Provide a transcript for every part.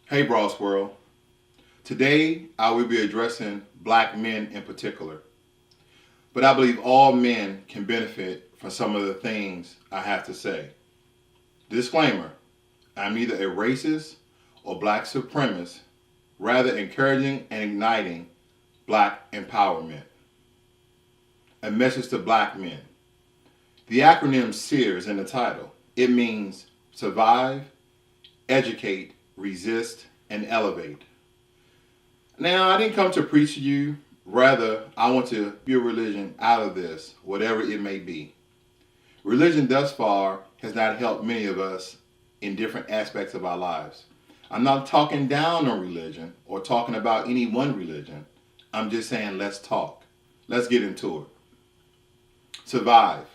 Hey, Bros World. Today, I will be addressing black men in particular, but I believe all men can benefit from some of the things I have to say. Disclaimer, I'm neither a racist or black supremacist, rather encouraging and igniting black empowerment. A message to black men. The acronym SEER is in the title. It means survive, educate, resist, and elevate. Now, I didn't come to preach to you. Rather, I want to build religion out of this, whatever it may be. Religion thus far has not helped many of us in different aspects of our lives. I'm not talking down on religion or talking about any one religion. I'm just saying let's talk. Let's get into it. Survive.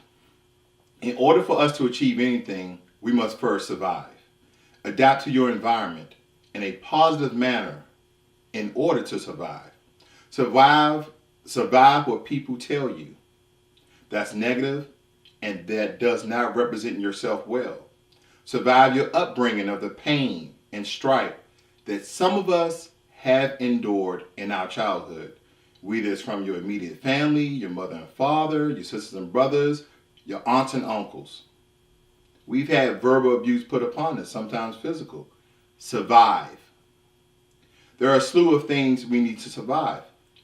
In order for us to achieve anything, we must first survive. Adapt to your environment in a positive manner in order to survive. Survive what people tell you. That's negative and that does not represent yourself well. Survive your upbringing of the pain and strife that some of us have endured in our childhood. Whether it's from your immediate family, your mother and father, your sisters and brothers, your aunts and uncles. We've had verbal abuse put upon us, sometimes physical. Survive. There are a slew of things we need to survive.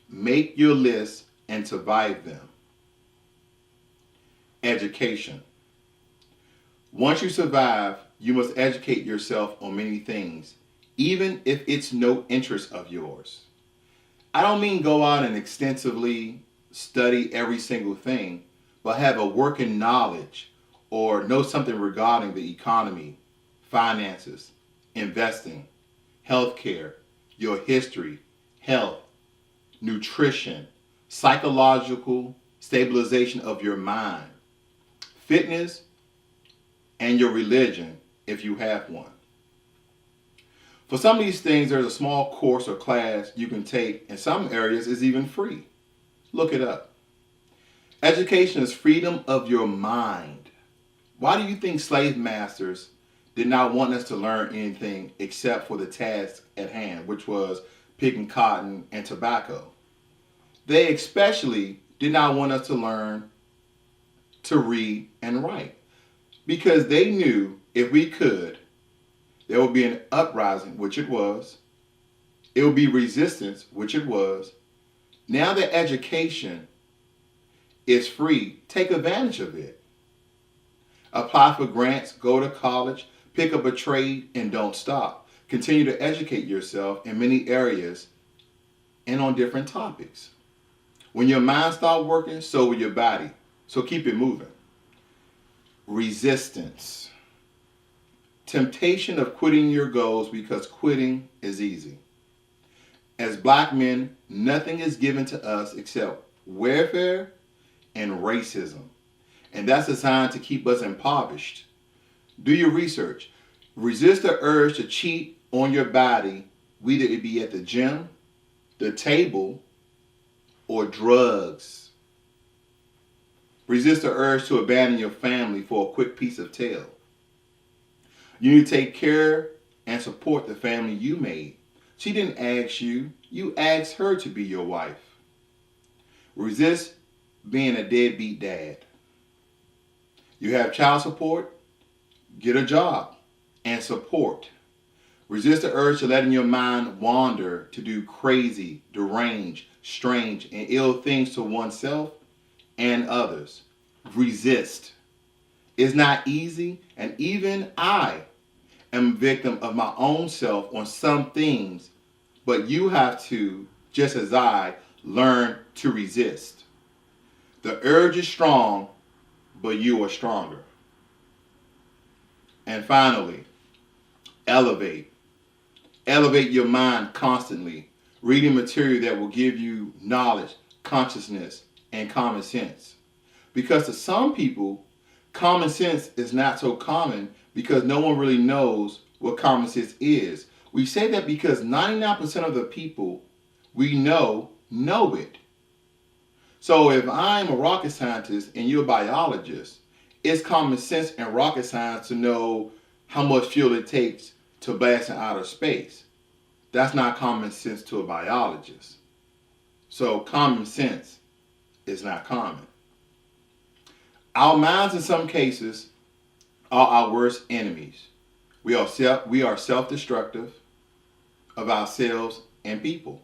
Make your list and survive them. Education. Once you survive, you must educate yourself on many things, even if it's no interest of yours. I don't mean go out and extensively study every single thing, but have a working knowledge or know something regarding the economy, finances, investing, healthcare, your history, health, nutrition, psychological stabilization of your mind, fitness, and your religion if you have one. For some of these things, there's a small course or class you can take. In some areas, it's even free. Look it up. Education is freedom of your mind. Why do you think slave masters did not want us to learn anything except for the task at hand, which was picking cotton and tobacco? They especially did not want us to learn to read and write because they knew if we could, there would be an uprising, which it was. It would be resistance, which it was. Now that education is free, take advantage of it. Apply for grants, go to college, pick up a trade, and don't stop. Continue to educate yourself in many areas and on different topics. When your mind stops working, so will your body. So keep it moving. Resistance. Temptation of quitting your goals because quitting is easy. As black men, nothing is given to us except welfare and racism. And that's designed to keep us impoverished. Do your research. Resist the urge to cheat on your body, whether it be at the gym, the table, or drugs. Resist the urge to abandon your family for a quick piece of tail. You need to take care and support the family you made. She didn't ask you, you asked her to be your wife. Resist being a deadbeat dad. You have child support, get a job and support. Resist the urge to letting your mind wander to do crazy, deranged, strange, and ill things to oneself and others. Resist. It's not easy, and even I am a victim of my own self on some things, but you have to, just as I, learn to resist. The urge is strong, but you are stronger. And finally, elevate. Elevate your mind constantly, reading material that will give you knowledge, consciousness, and common sense. Because to some people, common sense is not so common because no one really knows what common sense is. We say that because 99% of the people we know it. So if I'm a rocket scientist and you're a biologist, it's common sense and rocket science to know how much fuel it takes to blast in outer space. That's not common sense to a biologist. So common sense is not common. Our minds, in some cases, are our worst enemies. We are self-destructive of ourselves and people.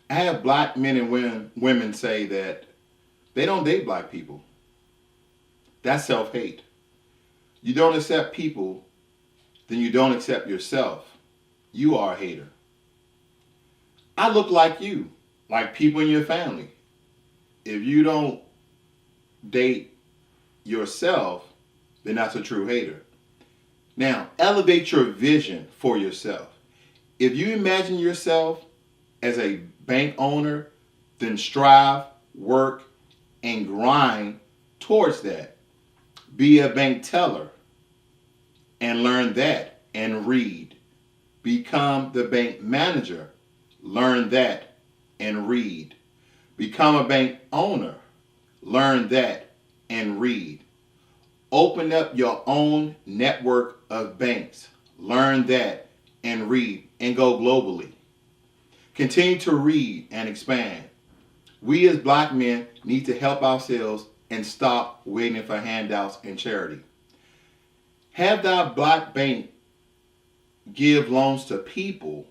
I have black men and women say that they don't date black people. That's self-hate. You don't accept people, then you don't accept yourself. You are a hater. I look like you, like people in your family. If you don't date yourself, then that's a true hater. Now, elevate your vision for yourself. If you imagine yourself as a bank owner, then strive, work, and grind towards that. Be a bank teller and learn that and read. Become the bank manager. Learn that and read. Become a bank owner. Learn that and read. Open up your own network of banks. Learn that and read and go globally. Continue to read and expand. We as black men need to help ourselves and stop waiting for handouts and charity. Have thy black bank give loans to people,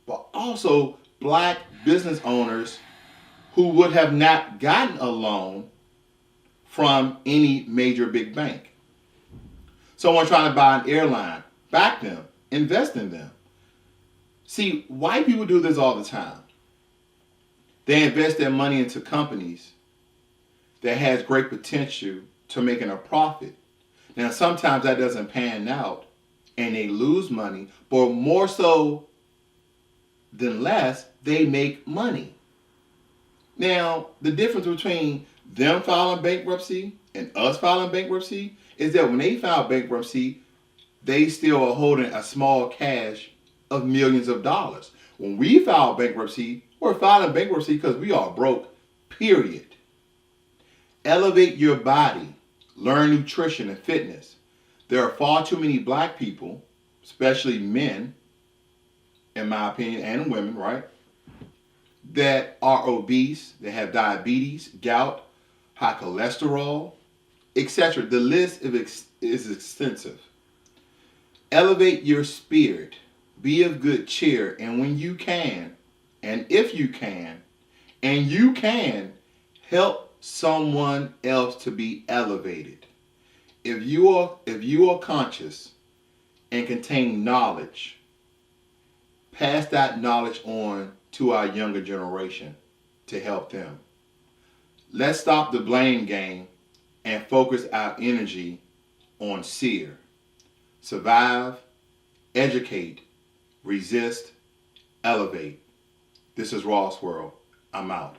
but also black business owners who would have not gotten a loan from any major big bank. Someone trying to buy an airline, back them, invest in them. See, white people do this all the time. They invest their money into companies that has great potential to making a profit. Now, sometimes that doesn't pan out and they lose money, but more so than less, they make money. Now, the difference between them filing bankruptcy and us filing bankruptcy is that when they file bankruptcy, they still are holding a small cash of millions of dollars. When we file bankruptcy, we're filing bankruptcy because we are broke, period. Elevate your body. Learn nutrition and fitness. There are far too many black people, especially men, in my opinion, and women, right, that are obese, that have diabetes, gout, high cholesterol, etc. The list is extensive. Elevate your spirit. Be of good cheer. And when you can, and if you can, and you can, help someone else to be elevated. If you are conscious and contain knowledge, pass that knowledge on to our younger generation to help them. Let's stop the blame game and focus our energy on SEER. Survive, educate, resist, elevate. This is Ross World. I'm out.